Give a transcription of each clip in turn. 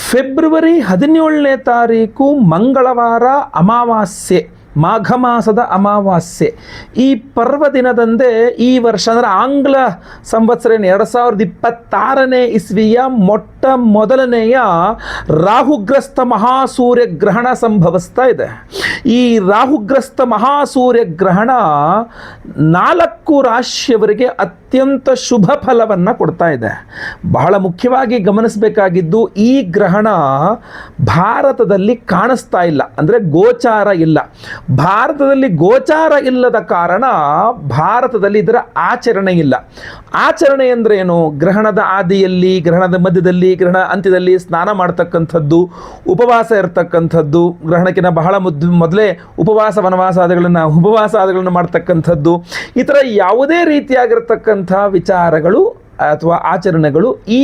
February 17ನೇ ತಾರೀಕು ಮಂಗಳವಾರ ಅಮಾವಾಸ್ಯೆ, ಮಾಘ ಮಾಸದ ಅಮಾವಾಸ್ಯೆ. ಈ ಪರ್ವದಿನದಂದೇ ಈ ವರ್ಷ ಅಂದರೆ ಆಂಗ್ಲ ಸಂವತ್ಸರ 2026ನೇ ಇಸ್ವಿಯ ಮೊಟ್ಟ ಮೊದಲನೆಯ ರಾಹುಗ್ರಸ್ತ ಮಹಾಸೂರ್ಯ ಗ್ರಹಣ ಸಂಭವಿಸ್ತಾ ಇದೆ. ಈ ರಾಹುಗ್ರಸ್ತ ಮಹಾಸೂರ್ಯ ಗ್ರಹಣ 4 ರಾಶಿಯವರಿಗೆ ಅತ್ಯಂತ ಶುಭ ಫಲವನ್ನು ಕೊಡ್ತಾ ಇದೆ. ಬಹಳ ಮುಖ್ಯವಾಗಿ ಗಮನಿಸಬೇಕಾಗಿದ್ದು, ಈ ಗ್ರಹಣ ಭಾರತದಲ್ಲಿ ಕಾಣಿಸ್ತಾ ಇಲ್ಲ, ಅಂದರೆ ಗೋಚಾರ ಇಲ್ಲ. ಭಾರತದಲ್ಲಿ ಗೋಚಾರ ಇಲ್ಲದ ಕಾರಣ ಭಾರತದಲ್ಲಿ ಇದರ ಆಚರಣೆ ಇಲ್ಲ. ಆಚರಣೆ ಅಂದ್ರೆ ಏನು? ಗ್ರಹಣದ ಆದಿಯಲ್ಲಿ, ಗ್ರಹಣದ ಮಧ್ಯದಲ್ಲಿ, ಗ್ರಹಣ ಅಂತ್ಯದಲ್ಲಿ ಸ್ನಾನ ಮಾಡ್ತಕ್ಕಂಥದ್ದು, ಉಪವಾಸ ಇರತಕ್ಕಂಥದ್ದು, ಗ್ರಹಣಕ್ಕಿಂತ ಬಹಳ ಮೊದಲೇ ಉಪವಾಸಾದಿಗಳನ್ನು ಮಾಡ್ತಕ್ಕಂಥದ್ದು, ಈ ಥರ ಯಾವುದೇ ರೀತಿಯಾಗಿರ್ತಕ್ಕಂಥ ವಿಚಾರಗಳು ಅಥವಾ ಆಚರಣೆಗಳು ಈ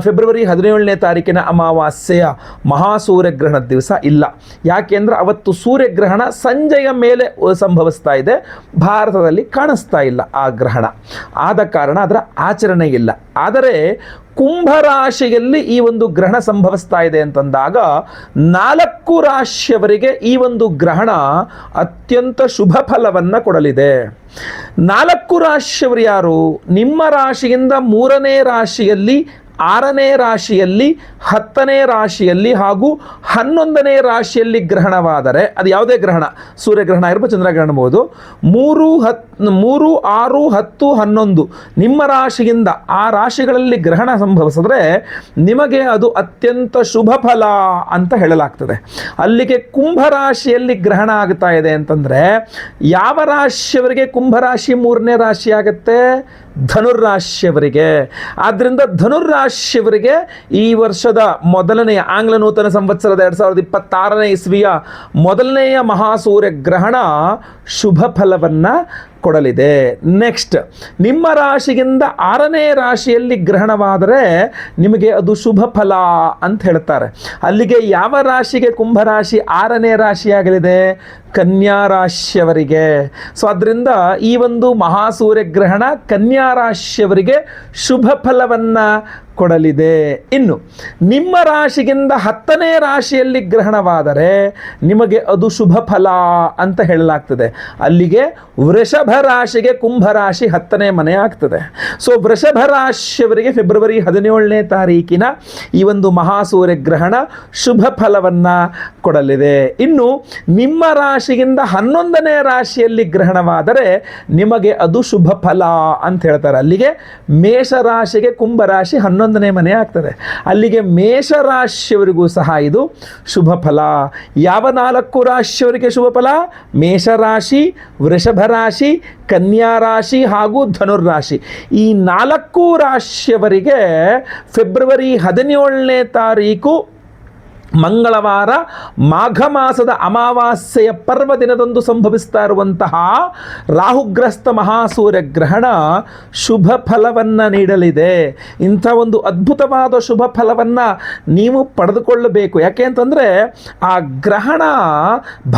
ಫೆಬ್ರವರಿ 17ನೇ ತಾರೀಕಿನ ಅಮಾವಾಸ್ಯೆಯ ಮಹಾಸೂರ್ಯಗ್ರಹಣದ ದಿವಸ ಇಲ್ಲ. ಯಾಕೆಂದ್ರೆ ಅವತ್ತು ಸೂರ್ಯಗ್ರಹಣ ಸಂಜೆಯ ಮೇಲೆ ಸಂಭವಿಸ್ತಾ ಇದೆ, ಭಾರತದಲ್ಲಿ ಕಾಣಿಸ್ತಾ ಇಲ್ಲ ಆ ಗ್ರಹಣ. ಆದ ಕಾರಣ ಅದರ ಆಚರಣೆ ಇಲ್ಲ. ಆದರೆ ಕುಂಭರಾಶಿಯಲ್ಲಿ ಈ ಒಂದು ಗ್ರಹಣ ಸಂಭವಿಸ್ತಾ ಇದೆ ಅಂತಂದಾಗ 4 ರಾಶಿಯವರಿಗೆ ಈ ಒಂದು ಗ್ರಹಣ ಅತ್ಯಂತ ಶುಭ ಫಲವನ್ನು ಕೊಡಲಿದೆ. 4 ರಾಶಿಯವರು ಯಾರು? ನಿಮ್ಮ ರಾಶಿಯಿಂದ 3ನೇ ರಾಶಿಯಲ್ಲಿ, 6ನೇ ರಾಶಿಯಲ್ಲಿ, 10ನೇ ರಾಶಿಯಲ್ಲಿ ಹಾಗೂ 11ನೇ ರಾಶಿಯಲ್ಲಿ ಗ್ರಹಣವಾದರೆ, ಅದು ಯಾವುದೇ ಗ್ರಹಣ, ಸೂರ್ಯಗ್ರಹಣ ಇರ್ಬೋದು, ಚಂದ್ರಗ್ರಹಣ ಇರ್ಬೋದು, 3, 6, 10, 11 ನಿಮ್ಮ ರಾಶಿಯಿಂದ ಆ ರಾಶಿಗಳಲ್ಲಿ ಗ್ರಹಣ ಸಂಭವಿಸಿದ್ರೆ ನಿಮಗೆ ಅದು ಅತ್ಯಂತ ಶುಭ ಫಲ ಅಂತ ಹೇಳಲಾಗ್ತದೆ. ಅಲ್ಲಿಗೆ ಕುಂಭರಾಶಿಯಲ್ಲಿ ಗ್ರಹಣ ಆಗ್ತಾ ಇದೆ ಅಂತಂದರೆ ಯಾವ ರಾಶಿಯವರಿಗೆ ಕುಂಭರಾಶಿ 3ನೇ ರಾಶಿ ಆಗುತ್ತೆ? ಧನುರ್ರಾಶಿಯವರಿಗೆ. ಆದ್ದರಿಂದ ಧನುರ್ರಾಶಿಯವರಿಗೆ ಈ ವರ್ಷದ ಮೊದಲನೆಯ ಆಂಗ್ಲ ನೂತನ ಸಂವತ್ಸರದ 2026ನೇ ಇಸ್ವಿಯ ಮೊದಲನೆಯ ಮಹಾಸೂರ್ಯ ಗ್ರಹಣ ಶುಭ ಫಲವನ್ನು ಕೊಡಲಿದೆ. ನೆಕ್ಸ್ಟ್, ನಿಮ್ಮ ರಾಶಿಗಿಂತ 6ನೇ ರಾಶಿಯಲ್ಲಿ ಗ್ರಹಣವಾದರೆ ನಿಮಗೆ ಅದು ಶುಭ ಫಲ ಅಂತ ಹೇಳ್ತಾರೆ. ಅಲ್ಲಿಗೆ ಯಾವ ರಾಶಿಗೆ ಕುಂಭರಾಶಿ 6ನೇ ರಾಶಿಯಾಗಲಿದೆ? ಕನ್ಯಾ ರಾಶಿಯವರಿಗೆ. ಸೊ ಅದರಿಂದ ಈ ಒಂದು ಮಹಾಸೂರ್ಯ ಗ್ರಹಣ ಕನ್ಯಾ ರಾಶಿಯವರಿಗೆ ಶುಭ ಫಲವನ್ನು ಕೊಡಲಿದೆ. ಇನ್ನು ನಿಮ್ಮ ರಾಶಿಗಿಂತ 10ನೇ ರಾಶಿಯಲ್ಲಿ ಗ್ರಹಣವಾದರೆ ನಿಮಗೆ ಅದು ಶುಭ ಫಲ ಅಂತ ಹೇಳಲಾಗ್ತದೆ. ಅಲ್ಲಿಗೆ ವೃಷಭ ರಾಶಿಗೆ ಕುಂಭರಾಶಿ 10ನೇ ಮನೆ ಆಗ್ತದೆ. ಸೊ ವೃಷಭ ರಾಶಿಯವರಿಗೆ ಫೆಬ್ರವರಿ 17ನೇ ತಾರೀಕಿನ ಈ ಒಂದು ಮಹಾಸೂರ್ಯ ಗ್ರಹಣ ಶುಭ ಫಲವನ್ನು ಕೊಡಲಿದೆ. ಇನ್ನು ನಿಮ್ಮ ರಾಶಿಗಿಂತ 11ನೇ ರಾಶಿಯಲ್ಲಿ ಗ್ರಹಣವಾದರೆ ನಿಮಗೆ ಅದು ಶುಭ ಫಲ ಅಂತ ಹೇಳ್ತಾರೆ. ಅಲ್ಲಿಗೆ ಮೇಷರಾಶಿಗೆ ಕುಂಭರಾಶಿ 11ನೇ ಮನೆ ಆಗ್ತದೆ. ಅಲ್ಲಿಗೆ ಮೇಷರಾಶಿಯವರಿಗೂ ಸಹ ಇದು ಶುಭ ಫಲ. ಯಾವ 4 ರಾಶಿಯವರಿಗೆ ಶುಭ ಫಲ? ಮೇಷರಾಶಿ, ವೃಷಭ ರಾಶಿ, ಕನ್ಯಾ ರಾಶಿ ಹಾಗೂ ಧನುರ್ರಾಶಿ. ಈ 4 ರಾಶಿಯವರಿಗೆ ಫೆಬ್ರವರಿ 17ನೇ ತಾರೀಕು ಮಂಗಳವಾರ ಮಾಘ ಮಾಸದ ಅಮಾವಾಸ್ಯೆಯ ಪರ್ವದಿನದಂದು ಸಂಭವಿಸ್ತಾ ಇರುವಂತಹ ರಾಹುಗ್ರಸ್ತ ಮಹಾಸೂರ್ಯ ಗ್ರಹಣ ಶುಭ ಫಲವನ್ನು ನೀಡಲಿದೆ. ಇಂಥ ಒಂದು ಅದ್ಭುತವಾದ ಶುಭ ಫಲವನ್ನು ನೀವು ಪಡೆದುಕೊಳ್ಳಬೇಕು. ಯಾಕೆ ಅಂತಂದರೆ ಆ ಗ್ರಹಣ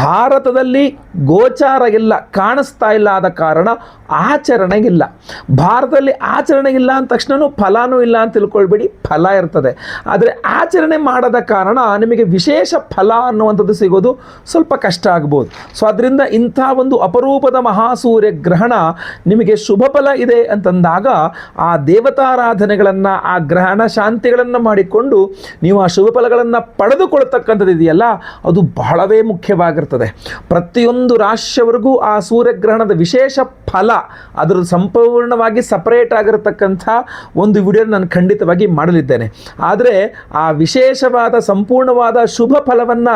ಭಾರತದಲ್ಲಿ ಗೋಚಾರ ಇಲ್ಲ, ಕಾಣಿಸ್ತಾ ಇಲ್ಲ. ಆದ ಕಾರಣ ಆಚರಣೆ ಇಲ್ಲ. ಭಾರತದಲ್ಲಿ ಆಚರಣೆ ಇಲ್ಲ ಅಂದ ತಕ್ಷಣ ಫಲನೂ ಇಲ್ಲ ಅಂತ ತಿಳ್ಕೊಳ್ಬೇಡಿ, ಫಲ ಇರ್ತದೆ. ಆದರೆ ಆಚರಣೆ ಮಾಡದ ಕಾರಣ ನಿಮಗೆ ವಿಶೇಷ ಫಲ ಅನ್ನುವಂಥದ್ದು ಸಿಗೋದು ಸ್ವಲ್ಪ ಕಷ್ಟ ಆಗ್ಬೋದು. ಸೊ ಅದರಿಂದ ಇಂಥ ಒಂದು ಅಪರೂಪದ ಮಹಾಸೂರ್ಯ ಗ್ರಹಣ ನಿಮಗೆ ಶುಭ ಫಲ ಇದೆ ಅಂತಂದಾಗ ಆ ದೇವತಾರಾಧನೆಗಳನ್ನು, ಆ ಗ್ರಹಣ ಶಾಂತಿಗಳನ್ನು ಮಾಡಿಕೊಂಡು ನೀವು ಆ ಶುಭ ಫಲಗಳನ್ನು ಪಡೆದುಕೊಳ್ತಕ್ಕಂಥದ್ದು ಇದೆಯಲ್ಲ, ಅದು ಬಹಳವೇ ಮುಖ್ಯವಾಗಿರ್ತದೆ. ಪ್ರತಿಯೊಂದು ರಾಶಿಯವರೆಗೂ ಆ ಸೂರ್ಯಗ್ರಹಣದ ವಿಶೇಷ ಫಲ ಅದರ ಸಂಪೂರ್ಣವಾಗಿ ಸಪರೇಟ್ ಆಗಿರತಕ್ಕಂಥ ಒಂದು ವಿಡಿಯೋ ನಾನು ಖಂಡಿತವಾಗಿ ಮಾಡಲಿದ್ದೇನೆ. ಆದರೆ ಆ ವಿಶೇಷವಾದ ಸಂಪೂರ್ಣವಾದ ಶುಭ ಫಲವನ್ನು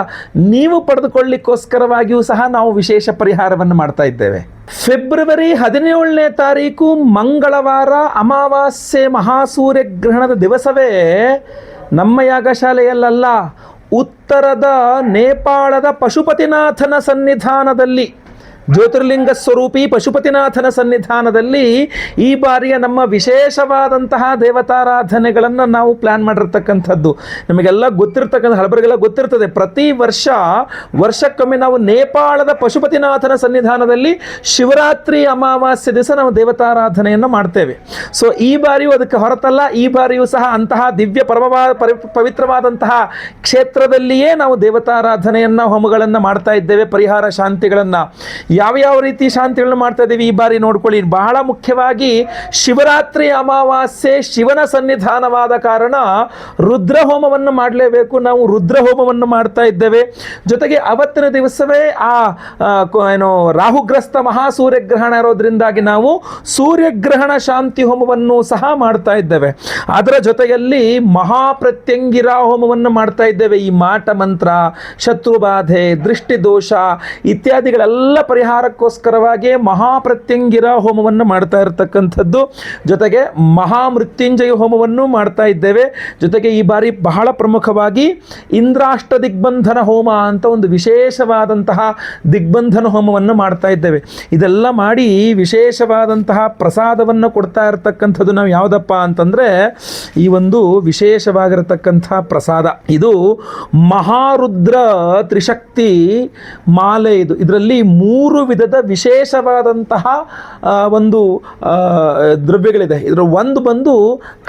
ನೀವು ಪಡೆದುಕೊಳ್ಳಿಕ್ಕೋಸ್ಕರವಾಗಿಯೂ ಸಹ ನಾವು ವಿಶೇಷ ಪರಿಹಾರವನ್ನು ಮಾಡ್ತಾ ಇದ್ದೇವೆ. ಫೆಬ್ರವರಿ 17ನೇ ತಾರೀಕು ಮಂಗಳವಾರ ಅಮಾವಾಸ್ಯೆ ಮಹಾಸೂರ್ಯ ಗ್ರಹಣದ ದಿವಸವೇ ನಮ್ಮ ಯಾಗಶಾಲೆಯಲ್ಲ, ಉತ್ತರದ ನೇಪಾಳದ ಪಶುಪತಿನಾಥನ ಸನ್ನಿಧಾನದಲ್ಲಿ ಜ್ಯೋತಿರ್ಲಿಂಗ ಸ್ವರೂಪಿ ಪಶುಪತಿನಾಥನ ಸನ್ನಿಧಾನದಲ್ಲಿ ಈ ಬಾರಿಯ ನಮ್ಮ ವಿಶೇಷವಾದಂತಹ ದೇವತಾರಾಧನೆಗಳನ್ನು ನಾವು ಪ್ಲಾನ್ ಮಾಡಿರ್ತಕ್ಕಂಥದ್ದು. ನಮಗೆಲ್ಲ ಗೊತ್ತಿರ್ತಕ್ಕಂಥ ಹಲಬರಿಗೆಲ್ಲ ಗೊತ್ತಿರ್ತದೆ, ಪ್ರತಿ ವರ್ಷಕ್ಕೊಮ್ಮೆ ನಾವು ನೇಪಾಳದ ಪಶುಪತಿನಾಥನ ಸನ್ನಿಧಾನದಲ್ಲಿ ಶಿವರಾತ್ರಿ ಅಮಾವಾಸ್ಯೆ ದಿವಸ ನಾವು ದೇವತಾರಾಧನೆಯನ್ನು ಮಾಡ್ತೇವೆ. ಸೊ ಈ ಬಾರಿಯೂ ಅದಕ್ಕೆ ಹೊರತಲ್ಲ, ಈ ಬಾರಿಯೂ ಸಹ ಅಂತಹ ದಿವ್ಯ ಪವಿತ್ರವಾದಂತಹ ಕ್ಷೇತ್ರದಲ್ಲಿಯೇ ನಾವು ದೇವತಾರಾಧನೆಯನ್ನು ಹೋಮಗಳನ್ನು ಮಾಡ್ತಾ ಇದ್ದೇವೆ. ಪರಿಹಾರ ಶಾಂತಿಗಳನ್ನು ಯಾವ ರೀತಿ ಶಾಂತಿಗಳನ್ನು ಮಾಡ್ತಾ ಇದ್ದೀವಿ ಈ ಬಾರಿ ನೋಡ್ಕೊಳ್ಳಿ. ಬಹಳ ಮುಖ್ಯವಾಗಿ ಶಿವರಾತ್ರಿ ಅಮಾವಾಸ್ಯೆ ಶಿವನ ಸನ್ನಿಧಾನವಾದ ಕಾರಣ ರುದ್ರ ಹೋಮವನ್ನು ಮಾಡಲೇಬೇಕು. ನಾವು ರುದ್ರ ಹೋಮವನ್ನು ಮಾಡ್ತಾ ಇದ್ದೇವೆ. ಜೊತೆಗೆ ಅವತ್ತಿನ ದಿವಸವೇ ರಾಹುಗ್ರಸ್ತ ಮಹಾಸೂರ್ಯಗ್ರಹಣ ಇರೋದ್ರಿಂದಾಗಿ ನಾವು ಸೂರ್ಯಗ್ರಹಣ ಶಾಂತಿ ಹೋಮವನ್ನು ಸಹ ಮಾಡ್ತಾ ಇದ್ದೇವೆ. ಅದರ ಜೊತೆಯಲ್ಲಿ ಮಹಾಪ್ರತ್ಯಂಗಿರಾ ಹೋಮವನ್ನು ಮಾಡ್ತಾ ಇದ್ದೇವೆ. ಈ ಮಾಟ ಮಂತ್ರ, ಶತ್ರುಬಾಧೆ, ದೃಷ್ಟಿದೋಷ ಇತ್ಯಾದಿಗಳೆಲ್ಲ ಪರಿಹಾರಕ್ಕೋಸ್ಕರವಾಗಿ ಮಹಾಪ್ರತ್ಯಂಗಿರಾ ಹೋಮವನ್ನು ಮಾಡ್ತಾ ಇರತಕ್ಕಂಥದ್ದು. ಜೊತೆಗೆ ಮಹಾಮೃತ್ಯುಂಜಯ ಹೋಮವನ್ನು ಮಾಡ್ತಾ ಇದ್ದೇವೆ. ಜೊತೆಗೆ ಈ ಬಾರಿ ಬಹಳ ಪ್ರಮುಖವಾಗಿ ಇಂದ್ರಾಷ್ಟ ದಿಗ್ಬಂಧನ ಹೋಮ ಅಂತ ಒಂದು ವಿಶೇಷವಾದಂತಹ ದಿಗ್ಬಂಧನ ಹೋಮವನ್ನು ಮಾಡ್ತಾ ಇದ್ದೇವೆ. ಇದೆಲ್ಲ ಮಾಡಿ ವಿಶೇಷವಾದಂತಹ ಪ್ರಸಾದವನ್ನು ಕೊಡ್ತಾ ಇರತಕ್ಕಂಥದ್ದು ನಾವು ಯಾವುದಪ್ಪ ಅಂತಂದರೆ ಈ ಒಂದು ವಿಶೇಷವಾಗಿರತಕ್ಕಂಥ ಪ್ರಸಾದ. ಇದು ಮಹಾರುದ್ರ ತ್ರಿಶಕ್ತಿ ಮಾಲೆ. ಇದರಲ್ಲಿ 3 ವಿಧದ ವಿಶೇಷವಾದಂತಹ ಒಂದು ದ್ರವ್ಯಗಳಿದೆ. ಇದರ ಒಂದು ಬಂದು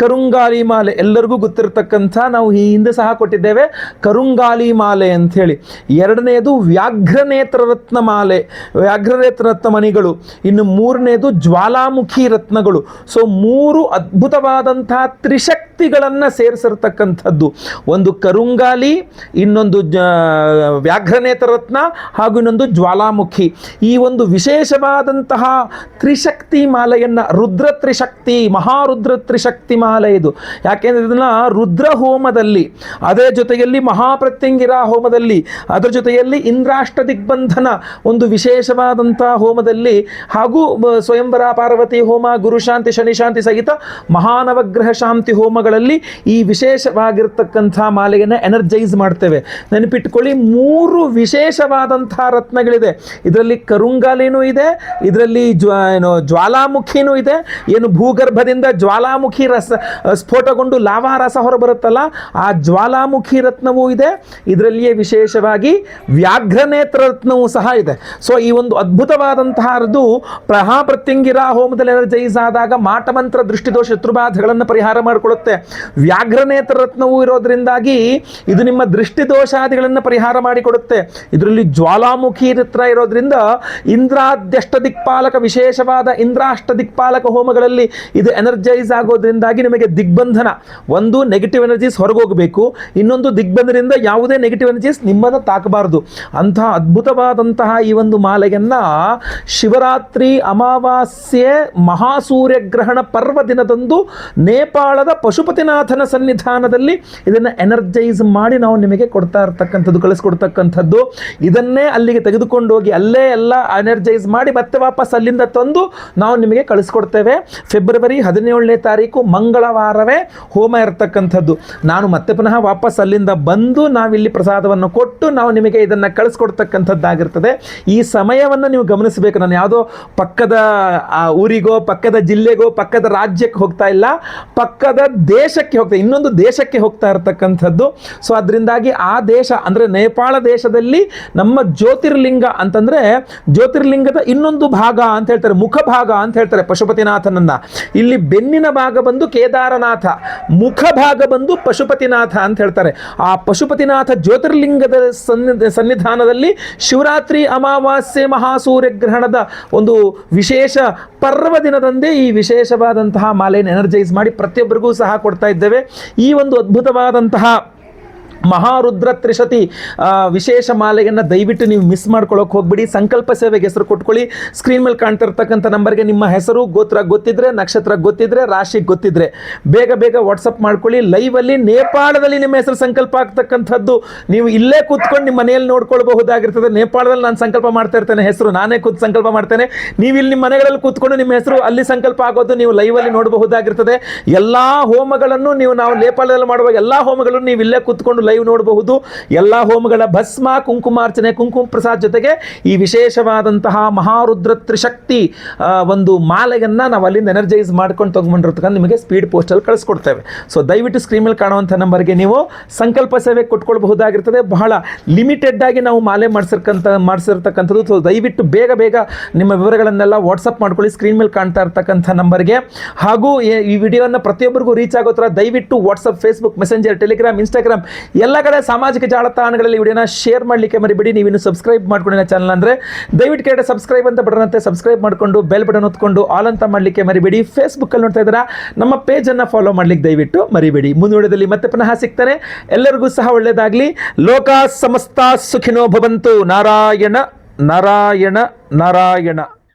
ಕರುಂಗಾಲಿ ಮಾಲೆ, ಎಲ್ಲರಿಗೂ ಗೊತ್ತಿರತಕ್ಕಂಥ, ನಾವು ಈ ಹಿಂದೆ ಸಹ ಕೊಟ್ಟಿದ್ದೇವೆ ಕರುಂಗಾಲಿ ಮಾಲೆ ಅಂಥೇಳಿ. ಎರಡನೆಯದು ವ್ಯಾಘ್ರನೇತ್ರ ರತ್ನ ಮಾಲೆ, ವ್ಯಾಘ್ರನೇತ್ರ ರತ್ನ ಮಣಿಗಳು. ಇನ್ನು ಮೂರನೇದು ಜ್ವಾಲಾಮುಖಿ ರತ್ನಗಳು. ಸೊ 3 ಅದ್ಭುತವಾದಂತಹ ತ್ರಿಶಕ್ತಿಗಳನ್ನು ಸೇರಿಸಿರ್ತಕ್ಕಂಥದ್ದು. ಒಂದು ಕರುಂಗಾಲಿ, ಇನ್ನೊಂದು ವ್ಯಾಘ್ರನೇತ್ರ ರತ್ನ ಹಾಗೂ ಇನ್ನೊಂದು ಜ್ವಾಲಾಮುಖಿ. ಈ ಒಂದು ವಿಶೇಷವಾದಂತಹ ತ್ರಿಶಕ್ತಿ ಮಾಲೆಯನ್ನು ರುದ್ರ ತ್ರಿಶಕ್ತಿ, ಮಹಾರುದ್ರ ತ್ರಿಶಕ್ತಿ ಮಾಲೆ ಇದು. ಯಾಕೆಂದರೆ ಇದನ್ನು ರುದ್ರ ಹೋಮದಲ್ಲಿ, ಅದರ ಜೊತೆಯಲ್ಲಿ ಮಹಾಪ್ರತ್ಯಂಗಿರಾ ಹೋಮದಲ್ಲಿ, ಅದರ ಜೊತೆಯಲ್ಲಿ ಇಂದ್ರಾಷ್ಟ ದಿಗ್ಬಂಧನ ಒಂದು ವಿಶೇಷವಾದಂತಹ ಹೋಮದಲ್ಲಿ, ಹಾಗೂ ಸ್ವಯಂವರ ಪಾರ್ವತಿ ಹೋಮ, ಗುರುಶಾಂತಿ, ಶನಿಶಾಂತಿ ಸಹಿತ ಮಹಾನವಗ್ರಹ ಶಾಂತಿ ಹೋಮಗಳಲ್ಲಿ ಈ ವಿಶೇಷವಾಗಿರ್ತಕ್ಕಂಥ ಮಾಲೆಯನ್ನು ಎನರ್ಜೈಸ್ ಮಾಡ್ತೇವೆ. ನೆನಪಿಟ್ಕೊಳ್ಳಿ, 3 ವಿಶೇಷವಾದಂತಹ ರತ್ನಗಳಿದೆ. ಇದರಲ್ಲಿ ಕರುಂಗಾಲಿನೂ ಇದೆ, ಇದರಲ್ಲಿ ಜ್ವಾಲಾಮುಖಿನೂ ಇದೆ. ಏನು ಭೂಗರ್ಭದಿಂದ ಜ್ವಾಲಾಮುಖಿ ಸ್ಫೋಟಗೊಂಡು ಲಾವಾ ರಸ ಹೊರಬರುತ್ತಲ್ಲ, ಆ ಜ್ವಾಲಾಮುಖಿ ರತ್ನವೂ ಇದೆ. ಇದರಲ್ಲಿಯೇ ವಿಶೇಷವಾಗಿ ವ್ಯಾಘ್ರನೇತ್ರ ರತ್ನವೂ ಸಹ ಇದೆ. ಸೊ ಈ ಒಂದು ಅದ್ಭುತವಾದಂತಹದ್ದು ಮಹಾಪ್ರತ್ಯಂಗಿರಾ ಹೋಮದಲ್ಲಿ ಎನರ್ಜೈಸ್ ಆದಾಗ ಮಾಟಮಂತ್ರ, ದೃಷ್ಟಿದೋಷ, ಶತ್ರುಬಾಧೆಗಳನ್ನು ಪರಿಹಾರ ಮಾಡಿಕೊಳ್ಳುತ್ತೆ. ವ್ಯಾಘ್ರನೇತ್ರ ರತ್ನವೂ ಇರೋದ್ರಿಂದಾಗಿ ಇದು ನಿಮ್ಮ ದೃಷ್ಟಿದೋಷಾದಿಗಳನ್ನು ಪರಿಹಾರ ಮಾಡಿಕೊಡುತ್ತೆ. ಇದರಲ್ಲಿ ಜ್ವಾಲಾಮುಖಿ ರತ್ನ ಇರೋದ್ರಿಂದ ಇಂದ್ರಾದ್ಯಷ್ಟ ದಿಕ್ಪಾಲಕ, ವಿಶೇಷವಾದ ಇಂದ್ರಾಷ್ಟ ದಿಕ್ಪಾಲಕ ಹೋಮಗಳಲ್ಲಿ ಇದು ಎನರ್ಜೈಸ್ ಆಗೋದ್ರಿಂದಾಗಿ ನಿಮಗೆ ದಿಗ್ಬಂಧನ, ಒಂದು ನೆಗೆಟಿವ್ ಎನರ್ಜೀಸ್ ಹೊರಗೋಗಬೇಕು, ಇನ್ನೊಂದು ದಿಗ್ಬಂಧನದಿಂದ ಯಾವುದೇ ನೆಗೆಟಿವ್ ಎನರ್ಜೀಸ್ ನಿಮ್ಮನ್ನು ತಾಕಬಾರದು. ಅಂತಹ ಅದ್ಭುತವಾದಂತಹ ಈ ಒಂದು ಮಾಲೆಯನ್ನು ಶಿವರಾತ್ರಿ ಅಮಾವಾಸ್ಯೆ ಮಹಾಸೂರ್ಯಗ್ರಹಣ ಪರ್ವ ದಿನದಂದು ನೇಪಾಳದ ಪಶುಪತಿನಾಥನ ಸನ್ನಿಧಾನದಲ್ಲಿ ಇದನ್ನು ಎನರ್ಜೈಸ್ ಮಾಡಿ ನಾವು ನಿಮಗೆ ಕೊಡ್ತಾ ಇರ್ತಕ್ಕಂಥದ್ದು, ಕಳಿಸ್ಕೊಡ್ತಕ್ಕಂಥದ್ದು. ಇದನ್ನೇ ಅಲ್ಲಿಗೆ ತೆಗೆದುಕೊಂಡು ಹೋಗಿ ಅಲ್ಲೇ ಎಲ್ಲ ಎನರ್ಜೈಸ್ ಮಾಡಿ ಮತ್ತೆ ವಾಪಸ್ ಅಲ್ಲಿಂದ ತಂದು ನಾವು ನಿಮಗೆ ಕಳಿಸ್ಕೊಡ್ತೇವೆ. ಫೆಬ್ರವರಿ 17ನೇ ತಾರೀಕು ಮಂಗಳವಾರವೇ ಹೋಮ ಇರತಕ್ಕಂಥದ್ದು. ನಾನು ಮತ್ತೆ ಪುನಃ ವಾಪಸ್ ಅಲ್ಲಿಂದ ಬಂದು ನಾವಿಲ್ಲಿ ಪ್ರಸಾದವನ್ನು ಕೊಟ್ಟು ನಾವು ನಿಮಗೆ ಇದನ್ನು ಕಳಿಸ್ಕೊಡ್ತಕ್ಕಂಥದ್ದಾಗಿರ್ತದೆ. ಈ ಸಮಯವನ್ನು ನೀವು ಗಮನಿಸಬೇಕು. ನಾನು ಯಾವುದೋ ಪಕ್ಕದ ಊರಿಗೋ, ಪಕ್ಕದ ಜಿಲ್ಲೆಗೋ, ಪಕ್ಕದ ರಾಜ್ಯಕ್ಕೆ ಹೋಗ್ತಾ ಇಲ್ಲ, ಪಕ್ಕದ ದೇಶಕ್ಕೆ ಹೋಗ್ತಾ, ಇನ್ನೊಂದು ದೇಶಕ್ಕೆ ಹೋಗ್ತಾ ಇರತಕ್ಕಂಥದ್ದು. ಸೊ ಅದರಿಂದಾಗಿ ಆ ದೇಶ ಅಂದರೆ ನೇಪಾಳ ದೇಶದಲ್ಲಿ ನಮ್ಮ ಜ್ಯೋತಿರ್ಲಿಂಗ ಅಂತಂದರೆ ಜ್ಯೋತಿರ್ಲಿಂಗದ ಇನ್ನೊಂದು ಭಾಗ ಅಂತ ಹೇಳ್ತಾರೆ, ಮುಖ ಭಾಗ ಅಂತ ಹೇಳ್ತಾರೆ ಪಶುಪತಿನಾಥನನ್ನ. ಇಲ್ಲಿ ಬೆನ್ನಿನ ಭಾಗ ಬಂದು ಕೇದಾರನಾಥ, ಮುಖ ಭಾಗ ಬಂದು ಪಶುಪತಿನಾಥ ಅಂತ ಹೇಳ್ತಾರೆ. ಆ ಪಶುಪತಿನಾಥ ಜ್ಯೋತಿರ್ಲಿಂಗದ ಸನ್ನಿಧಾನದಲ್ಲಿ ಶಿವರಾತ್ರಿ ಅಮಾವಾಸ್ಯೆ ಮಹಾಸೂರ್ಯಗ್ರಹಣದ ಒಂದು ವಿಶೇಷ ಪರ್ವ ದಿನದಂದೇ ಈ ವಿಶೇಷವಾದಂತಹ ಮಾಲೆಯನ್ನು ಎನರ್ಜೈಸ್ ಮಾಡಿ ಪ್ರತಿಯೊಬ್ಬರಿಗೂ ಸಹ ಕೊಡ್ತಾ ಇದ್ದೇವೆ. ಈ ಒಂದು ಅದ್ಭುತವಾದಂತಹ ಮಹಾರುದ್ರ ತ್ರಿಶತಿ ವಿಶೇಷ ಮಾಲೆಯನ್ನು ದಯವಿಟ್ಟು ನೀವು ಮಿಸ್ ಮಾಡ್ಕೊಳ್ಳೋಕೆ ಹೋಗ್ಬಿಡಿ. ಸಂಕಲ್ಪ ಸೇವೆಗೆ ಹೆಸರು ಕೊಟ್ಕೊಳ್ಳಿ. ಸ್ಕ್ರೀನ್ ಮೇಲೆ ಕಾಣ್ತಾ ಇರ್ತಕ್ಕಂಥ ನಂಬರ್ಗೆ ನಿಮ್ಮ ಹೆಸರು, ಗೋತ್ರ ಗೊತ್ತಿದ್ರೆ, ನಕ್ಷತ್ರ ಗೊತ್ತಿದ್ರೆ, ರಾಶಿ ಗೊತ್ತಿದ್ರೆ ಬೇಗ ಬೇಗ ವಾಟ್ಸಪ್ ಮಾಡ್ಕೊಳ್ಳಿ. ಲೈವಲ್ಲಿ ನೇಪಾಳದಲ್ಲಿ ನಿಮ್ಮ ಹೆಸರು ಸಂಕಲ್ಪ ಆಗ್ತಕ್ಕಂಥದ್ದು ನೀವು ಇಲ್ಲೇ ಕೂತ್ಕೊಂಡು ನಿಮ್ಮ ಮನೆಯಲ್ಲಿ ನೋಡ್ಕೊಳ್ಬಹುದಾಗಿರ್ತದೆ. ನೇಪಾಳದಲ್ಲಿ ನಾನು ಸಂಕಲ್ಪ ಮಾಡ್ತಾ ಇರ್ತೇನೆ, ಹೆಸರು ನಾನೇ ಕೂತ್ ಸಂಕಲ್ಪ ಮಾಡ್ತೇನೆ. ನೀವು ಇಲ್ಲಿ ನಿಮ್ಮ ಮನೆಗಳಲ್ಲಿ ಕೂತ್ಕೊಂಡು ನಿಮ್ಮ ಹೆಸರು ಅಲ್ಲಿ ಸಂಕಲ್ಪ ಆಗೋದು ನೀವು ಲೈವಲ್ಲಿ ನೋಡಬಹುದಾಗಿರ್ತದೆ. ಎಲ್ಲ ಹೋಮಗಳನ್ನು ನಾವು ನೇಪಾಳದಲ್ಲಿ ಮಾಡುವ ಎಲ್ಲ ಹೋಮಗಳನ್ನು ನೀವು ಇಲ್ಲೇ ಕೂತ್ಕೊಂಡು ಲೈವ್ ನೋಡಬಹುದು. ಎಲ್ಲ ಹೋಮಗಳ ಭಸ್ಮ, ಕುಂಕುಮಾರ್ಚನೆ, ಕುಂಕುಮ ಪ್ರಸಾದ್ ಜೊತೆಗೆ ಈ ವಿಶೇಷವಾದಂತಹ ಮಹಾರುದ್ರ ತ್ರಿಶಕ್ತಿ ಒಂದು ಮಾಲೆಯನ್ನು ನಾವು ಅಲ್ಲಿಂದ ಎನರ್ಜೈಸ್ ಮಾಡ್ಕೊಂಡು ತೊಗೊಂಡಿರ್ತಕ್ಕಂಥ ನಿಮಗೆ ಸ್ಪೀಡ್ ಪೋಸ್ಟಲ್ಲಿ ಕಳಿಸ್ಕೊಡ್ತೇವೆ. ಸೊ ದಯವಿಟ್ಟು ಸ್ಕ್ರೀನ್ ಮೇಲೆ ಕಾಣುವಂಥ ನಂಬರ್ಗೆ ನೀವು ಸಂಕಲ್ಪ ಸೇವೆ ಕೊಟ್ಕೊಳ್ಬಹುದಾಗಿರ್ತದೆ. ಬಹಳ ಲಿಮಿಟೆಡ್ ಆಗಿ ನಾವು ಮಾಲೆ ಮಾಡಿಸಿರ್ತಕ್ಕಂಥದ್ದು. ಸೊ ದಯವಿಟ್ಟು ಬೇಗ ಬೇಗ ನಿಮ್ಮ ವಿವರಗಳನ್ನೆಲ್ಲ ವಾಟ್ಸಪ್ ಮಾಡ್ಕೊಳ್ಳಿ ಸ್ಕ್ರೀನ್ ಮೇಲೆ ಕಾಣ್ತಾ ಇರ್ತಕ್ಕಂಥ ನಂಬರ್ಗೆ. ಹಾಗೂ ಈ ವಿಡಿಯೋನ ಪ್ರತಿಯೊಬ್ಬರಿಗೂ ರೀಚ್ ಆಗೋ ಥರ ದಯವಿಟ್ಟು WhatsApp, Facebook, messenger, Telegram, Instagram ಎಲ್ಲ ಕಡೆ ಸಾಮಾಜಿಕ ಜಾಲತಾಣಗಳಲ್ಲಿ ವಿಡಿಯೋನ ಶೇರ್ ಮಾಡಲಿಕ್ಕೆ ಮರಿಬೇಡಿ. ನೀವಿನ್ನು ಸಬ್ಸ್ಕ್ರೈಬ್ ಮಾಡ್ಕೊಂಡಿನ ಚಾನಲ್ ಅಂದರೆ ದಯವಿಟ್ಟು ಕೆಳಗಡೆ ಸಬ್ಸ್ಕ್ರೈಬ್ ಅಂತ ಬಟನ್ ಅಂತೆ ಸಬ್ಸ್ಕ್ರೈಬ್ ಮಾಡಿಕೊಂಡು ಬೆಲ್ ಬಟನ್ ಹೊತ್ಕೊಂಡು ಆಲ್ ಅಂತ ಮಾಡಲಿಕ್ಕೆ ಮರಿಬೇಡಿ. ಫೇಸ್ಬುಕ್ಕಲ್ಲಿ ನೋಡ್ತಾ ಇದ್ದೀರಾ, ನಮ್ಮ ಪೇಜನ್ನು ಫಾಲೋ ಮಾಡಲಿಕ್ಕೆ ದಯವಿಟ್ಟು ಮರಿಬೇಡಿ. ಮುಂದುವರೆದಲ್ಲಿ ಮತ್ತೆ ಪುನಃ ಸಿಗ್ತಾನೆ. ಎಲ್ಲರಿಗೂ ಸಹ ಒಳ್ಳೆಯದಾಗಲಿ. ಲೋಕ ಸಮಸ್ತ ಸುಖಿನೋ ಭವಂತು. ನಾರಾಯಣ ನಾರಾಯಣ ನಾರಾಯಣ.